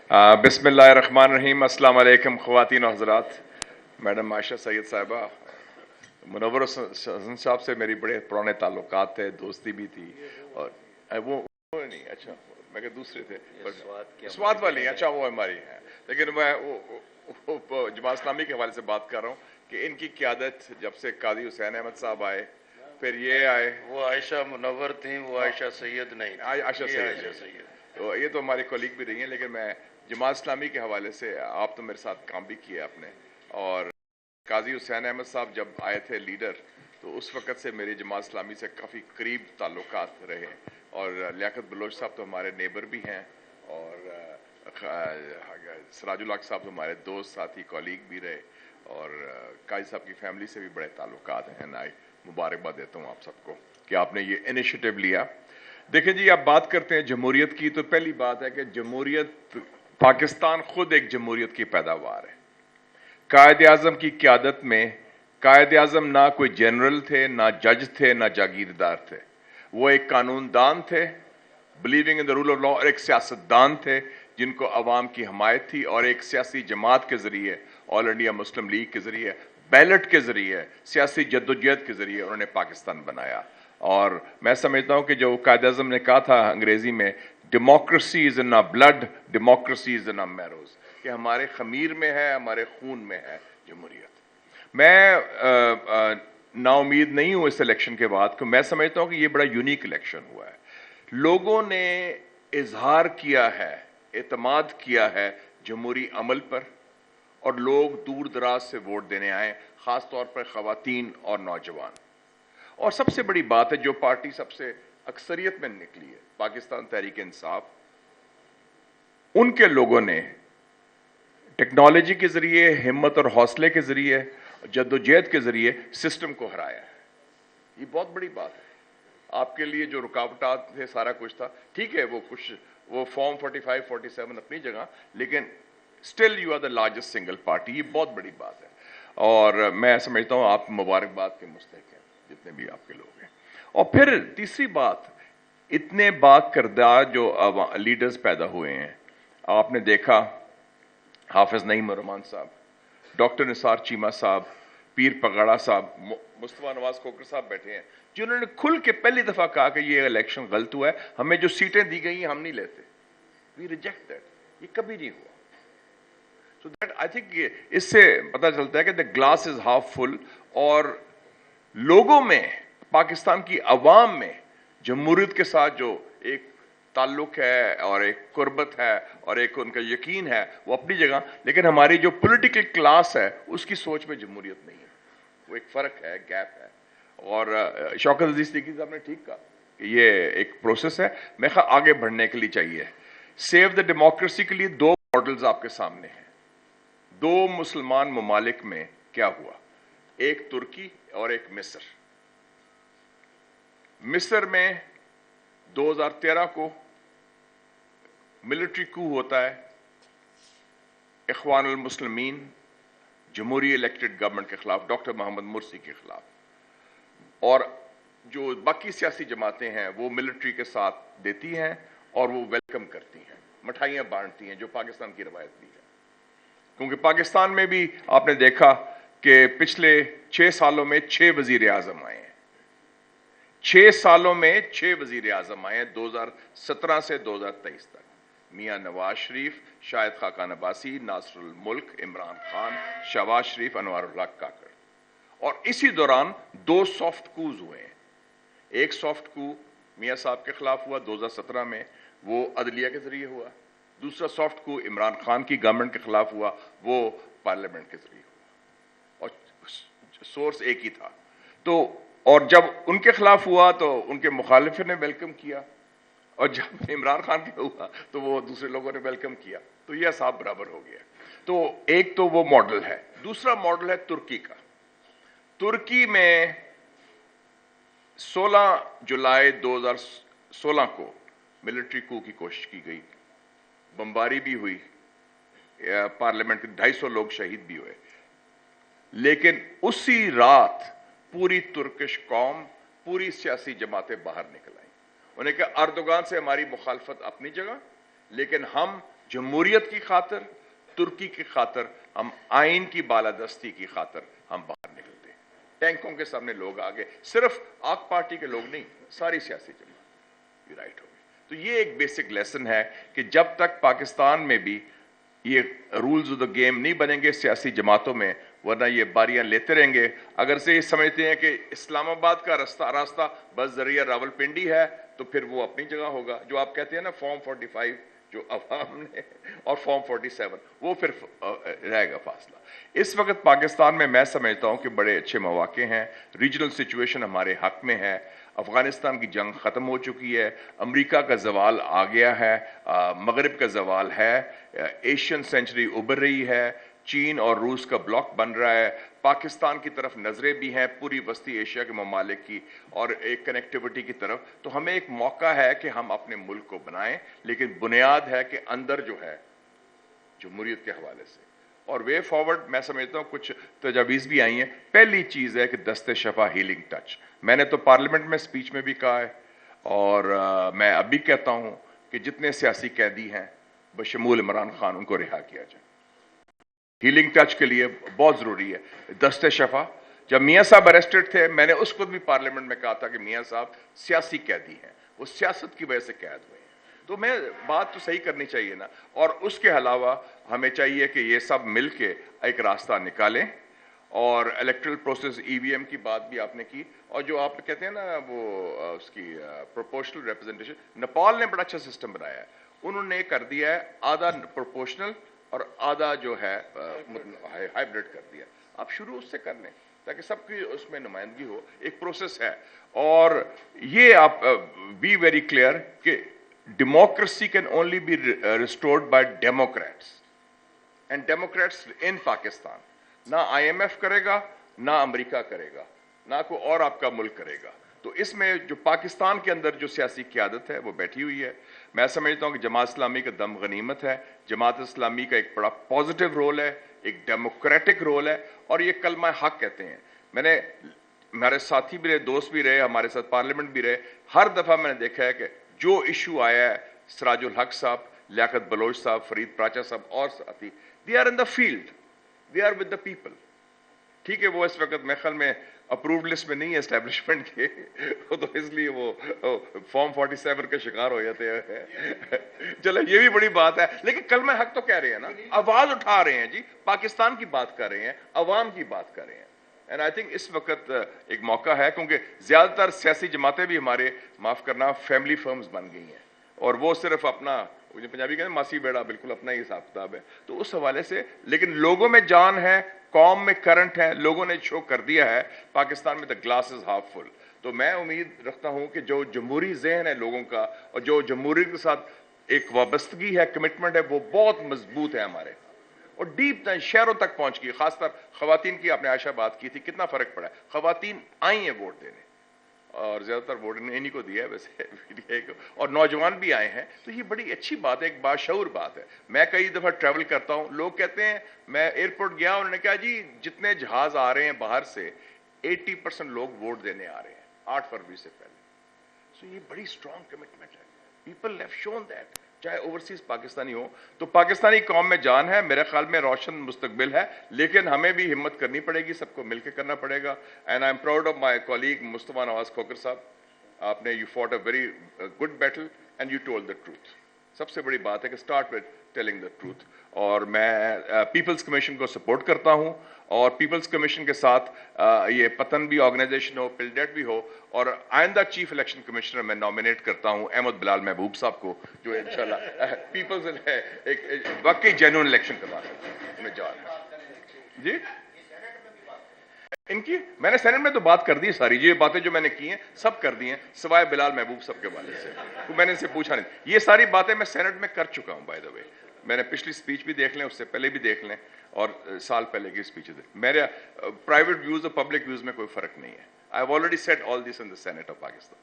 बिस्मिल्लाहिर्रहमानिर्रहीम। अस्सलाम वालेकुम ख़वातीन और हज़रात। मैडम आयशा सैयद साहिबा, मुनव्वर हसन साहब से मेरी बड़े पुराने ताल्लुकात थे, दोस्ती भी थी। और वो नहीं, अच्छा मैं क्या दूसरे थे, स्वाद वाली, अच्छा वो हमारी है। लेकिन मैं वो जमात इस्लामी के हवाले से बात कर रहा हूँ कि इनकी क़यादत जब से काजी हुसैन अहमद साहब आए, फिर ये आए। वो आयशा मुनव्वर थी, वो आयशा सैयद नहीं, आयशा सैयद। तो ये तो हमारी कोलीग भी रही हैं, लेकिन मैं जमात इस्लामी के हवाले से, आप तो मेरे साथ काम भी किया आपने, और काजी हुसैन अहमद साहब जब आए थे लीडर, तो उस वक़्त से मेरी जमात इस्लामी से काफ़ी करीब ताल्लुकात रहे। और लियाकत बलोच साहब तो हमारे नेबर भी हैं, और सराजुल हक साहब तो हमारे दोस्त साथी कॉलीग भी रहे, और काजी साहब की फैमिली से भी बड़े ताल्लुकात हैं। मैं मुबारकबाद देता हूँ आप सबको कि आपने ये इनिशिएटिव लिया। देखें जी, आप बात करते हैं जमहूरियत की, तो पहली बात है कि जमहूरियत, पाकिस्तान खुद एक जमहूरियत की पैदावार है। कायद आज़म की क़यादत में, कायद आज़म ना कोई जनरल थे, ना जज थे, ना जागीरदार थे। वो एक कानूनदान थे, believing in the rule of law, और एक सियासतदान थे जिनको अवाम की हमायत थी, और एक सियासी जमात के ज़रिए, ऑल इंडिया मुस्लिम लीग के ज़रिए, बैलेट के ज़रिए, सियासी जद्दोजहद के ज़रिए उन्होंने पाकिस्तान बनाया। और मैं समझता हूँ कि जो कायद आज़म ने कहा था अंग्रेज़ी में, democracy is in our blood, democracy is in our marrows, कि हमारे खमीर में है, हमारे खून में है जमहूरियत। मैं नाउमीद नहीं हूं इस इलेक्शन के बाद, कि मैं समझता हूं कि ये बड़ा यूनिक इलेक्शन हुआ है। लोगों ने इजहार किया है, एतमाद किया है जमहूरी अमल पर, और लोग दूर दराज से वोट देने आए, खास तौर पर खवातीन और नौजवान। और सबसे बड़ी बात है, जो पार्टी सबसे अक्सरियत में निकली है, पाकिस्तान तहरीक इंसाफ, उनके लोगों ने टेक्नोलॉजी के जरिए, हिम्मत और हौसले के जरिए, जद्दोजहद के जरिए सिस्टम को हराया है। ये बहुत बड़ी बात है। आपके लिए जो रुकावटात थे, सारा कुछ था, ठीक है, वो फॉर्म 45, 47 अपनी जगह, लेकिन still you are the largest single party. ये बहुत बड़ी बात है, और मैं समझता हूं आप मुबारकबाद के मुस्तहिक हैं, जितने भी आपके लोग हैं। और फिर तीसरी बात, इतने बाकरदार जो लीडर्स पैदा हुए हैं, आपने देखा हाफिज नईम रहमान साहब, डॉक्टर निसार चीमा साहब, पीर पगाड़ा साहब, मुस्तफा नवाज खोखर साहब बैठे हैं, जिन्होंने खुल के पहली दफा कहा कि ये इलेक्शन गलत हुआ है, हमें जो सीटें दी गई हम नहीं लेते, वी रिजेक्ट दैट। ये कभी नहीं हुआ। सो दैट आई थिंक इससे पता चलता है कि the glass is half full, और लोगों में, पाकिस्तान की अवाम में जमहूरियत के साथ जो एक ताल्लुक है, और एक कुर्बत है, और एक उनका यकीन है, वो अपनी जगह, लेकिन हमारी जो पॉलिटिकल क्लास है उसकी सोच में जमहूरियत नहीं है। वो एक फर्क है, गैप है। और शौकत अजीज सिद्दीकी साहब ने ठीक कहा कि ये एक प्रोसेस है, मैं आगे बढ़ने के लिए चाहिए। सेव द डेमोक्रेसी के लिए दो मॉडल्स आपके सामने हैं। दो मुसलमान ममालिक में क्या हुआ, एक तुर्की और एक मिस्र। मिस्र में 2013 को मिलिट्री कू होता है, इख्वानुल मुस्लिमीन जमहूरी इलेक्टेड गवर्नमेंट के खिलाफ, डॉक्टर मोहम्मद मुर्सी के खिलाफ, और जो बाकी सियासी जमातें हैं वो मिलिट्री के साथ देती हैं, और वो वेलकम करती हैं, मिठाइयां बांटती हैं, जो पाकिस्तान की रवायत भी है। क्योंकि पाकिस्तान में भी आपने देखा कि पिछले 6 सालों में 6 वजीर आजम आए हैं। 6 सालों में 6 वजीर आजम आए हैं, 2017 से 2023 तक। मियां नवाज शरीफ, शाहिद खाकान अब्बासी, नासरुल मुल्क, इमरान खान, शहबाज शरीफ, अनवारुल्लाह काकर। और इसी दौरान 2 सॉफ्ट कूज हुए हैं। एक सॉफ्ट कू मियां साहब के खिलाफ हुआ 2017 में, वो अदलिया के जरिए हुआ। दूसरा सॉफ्ट कू इमरान खान की गवर्नमेंट के खिलाफ हुआ, वो पार्लियामेंट के जरिए हुआ, और सोर्स एक ही था। तो और जब उनके खिलाफ हुआ तो उनके मुखालिफ ने वेलकम किया, और जब इमरान खान का हुआ तो वो दूसरे लोगों ने वेलकम किया। तो यह हिसाब बराबर हो गया। तो एक तो वो मॉडल है। दूसरा मॉडल है तुर्की का। तुर्की में 16 जुलाई 2016 को मिलिट्री कू की कोशिश की गई, बमबारी भी हुई, पार्लियामेंट के 250 लोग शहीद भी हुए। लेकिन उसी रात पूरी तुर्किश कौम, पूरी सियासी जमातें बाहर निकल आई। उन्हें कहा, अर्दोगान से हमारी मुखालफत अपनी जगह, लेकिन हम जमहूरियत की खातर, तुर्की की खातर, हम आइन की बालादस्ती की खातर हम बाहर निकलते हैं। टैंकों के सामने लोग आ गए, सिर्फ आक पार्टी के लोग नहीं, सारी सियासी जमात ये राइट हो गई। तो ये एक बेसिक लेसन है कि जब तक पाकिस्तान में भी ये रूल्स ऑफ द गेम नहीं बनेंगे सियासी जमातों में, वरना ये बारियां लेते रहेंगे। अगर से ये समझते हैं कि इस्लामाबाद का रास्ता बस जरिया रावलपिंडी है, तो फिर वो अपनी जगह होगा। जो आप कहते हैं ना फॉर्म 45 जो अवाम ने, और फॉर्म 47, वो फिर रहेगा फासला। इस वक्त पाकिस्तान में मैं समझता हूं कि बड़े अच्छे मौके हैं, रीजनल सिचुएशन हमारे हक में है। अफगानिस्तान की जंग खत्म हो चुकी है, अमेरिका का जवाल आ गया है, मगरिब का जवाल है, एशियन सेंचुरी उभर रही है, चीन और रूस का ब्लॉक बन रहा है, पाकिस्तान की तरफ नजरें भी हैं पूरी वस्ती एशिया के ममालिक की, और एक कनेक्टिविटी की तरफ। तो हमें एक मौका है कि हम अपने मुल्क को बनाएं, लेकिन बुनियाद है कि अंदर जो है जमहूरियत के हवाले से। और वे फॉरवर्ड मैं समझता हूं कुछ तजावीज़ भी आई हैं। पहली चीज़ है कि दस्ते शफा हीलिंग टच, मैंने तो पार्लियामेंट में स्पीच में भी कहा है, और मैं अभी कहता हूं कि जितने सियासी कैदी हैं बशमूल इमरान खान, उनको रिहा किया जाए। हीलिंग टच के लिए बहुत जरूरी है दस्ते शफा। जब मियां साहब अरेस्टेड थे, मैंने उस वक्त भी पार्लियामेंट में कहा था कि मियां साहब सियासी कैदी हैं, वो सियासत की वजह से कैद हुए हैं। तो मैं बात तो सही करनी चाहिए ना। और उसके अलावा हमें चाहिए कि ये सब मिलके एक रास्ता निकालें। और इलेक्ट्रल प्रोसेस, ईवीएम की बात भी आपने की, और जो आप कहते हैं ना वो उसकी प्रोपोर्शनल रिप्रेजेंटेशन, नेपाल ने बड़ा अच्छा सिस्टम बनाया है। उन्होंने कर दिया है आधा प्रोपोर्शनल और आधा जो है हाइब्रिड कर दिया। आप शुरू उससे कर लें ताकि सबकी उसमें नुमाइंदगी हो। एक प्रोसेस है, और ये आप बी वेरी क्लियर कि democracy can only be restored by democrats, and democrats in Pakistan. ना आईएमएफ करेगा, ना अमेरिका करेगा, ना कोई और आपका मुल्क करेगा। तो इसमें जो पाकिस्तान के अंदर जो सियासी क़यादत है वो बैठी हुई है। मैं समझता हूं कि जमात इस्लामी का दम गनीमत है। जमात इस्लामी का एक बड़ा पॉजिटिव रोल है, एक डेमोक्रेटिक रोल है, और ये कलमा हक कहते हैं। मैंने, हमारे साथी भी रहे, दोस्त भी रहे, हमारे साथ पार्लियामेंट भी रहे, हर दफा मैंने देखा है कि जो इशू आया है, सिराजुल हक साहब, लियाकत बलोच साहब, फरीद प्राचा साहब और साथी, they are in the field, they are with the people. ठीक है, वो इस वक्त मेरे ख्याल में अप्रूव्ड लिस्ट में नहीं है एस्टेब्लिशमेंट के, तो इसलिए वो फॉर्म 47 का शिकार हो जाते हैं। चलो ये भी बड़ी बात है, लेकिन कलमा हक तो कह रहे हैं ना, आवाज उठा रहे हैं जी, पाकिस्तान की बात कर रहे हैं, अवाम की बात कर रहे हैं। एंड आई थिंक इस वक्त एक मौका है, क्योंकि ज्यादातर सियासी जमातें भी हमारे, माफ करना, फैमिली फर्म्स बन गई हैं, और वो सिर्फ अपना, मुझे पंजाबी कहते हैं मासी बेड़ा, बिल्कुल अपना ही हिसाब किताब है। तो उस हवाले से, लेकिन लोगों में जान है, कौम में करंट है, लोगों ने शो कर दिया है पाकिस्तान में the glass is half full. तो मैं उम्मीद रखता हूं कि जो जमहूरी ज़हन है लोगों का, और जो जमहूरियत के साथ एक वाबस्तगी है, कमिटमेंट है, वो बहुत मजबूत है हमारे, और डीप तक शहरों तक पहुंच गई। खासकर खवातीन की आपने आशा बात की थी, कितना फर्क पड़ा है। खवातीन आई हैं वोट देने, और ज्यादातर वोट इन्हीं को दिया है वैसे, और नौजवान भी आए हैं। तो ये बड़ी अच्छी बात है, एक बाशऊर बात है। मैं कई दफा ट्रैवल करता हूं, लोग कहते हैं, मैं एयरपोर्ट गया, उन्होंने कहा जी जितने जहाज आ रहे हैं बाहर से, 80% लोग वोट देने आ रहे हैं 8 फरवरी से पहले। सो ये बड़ी स्ट्रॉन्ग कमिटमेंट है, पीपल हैव शोन दैट, चाहे ओवरसीज पाकिस्तानी हो। तो पाकिस्तानी कौम में जान है, मेरे ख्याल में रोशन मुस्तकबिल है, लेकिन हमें भी हिम्मत करनी पड़ेगी, सबको मिलकर करना पड़ेगा। And I am proud of my colleague Mustafa Nawaz Khokhar साहब, आपने you fought a very good battle and you told the truth. सबसे बड़ी बात है कि start with telling the truth. और मैं पीपल्स कमीशन को सपोर्ट करता हूं, और पीपल्स कमीशन के साथ ये पतन भी ऑर्गेनाइजेशन हो, पिलडेट भी हो, और आइंदा चीफ इलेक्शन कमिश्नर मैं नॉमिनेट करता हूं अहमद बिलाल महबूब साहब को, जो इंशाल्लाह पीपल्स एक वाकई जेन्युइन इलेक्शन करवा सकते हैं। उन्हें जान है जी इनकी। मैंने सेनेट में तो बात कर दी सारी, ये बातें जो मैंने की हैं सब कर दी हैं, सिवाय बिलाल महबूब साहब के वाले से, तो मैंने इनसे पूछा नहीं। ये सारी बातें मैं सेनेट में कर चुका हूं बाय द वे। मैंने पिछली स्पीच भी देख लें, उससे पहले भी देख लें, और साल पहले की स्पीच देख। मेरे प्राइवेट व्यूज और पब्लिक व्यूज में कोई फर्क नहीं है। I have already said all this in the senate of Pakistan.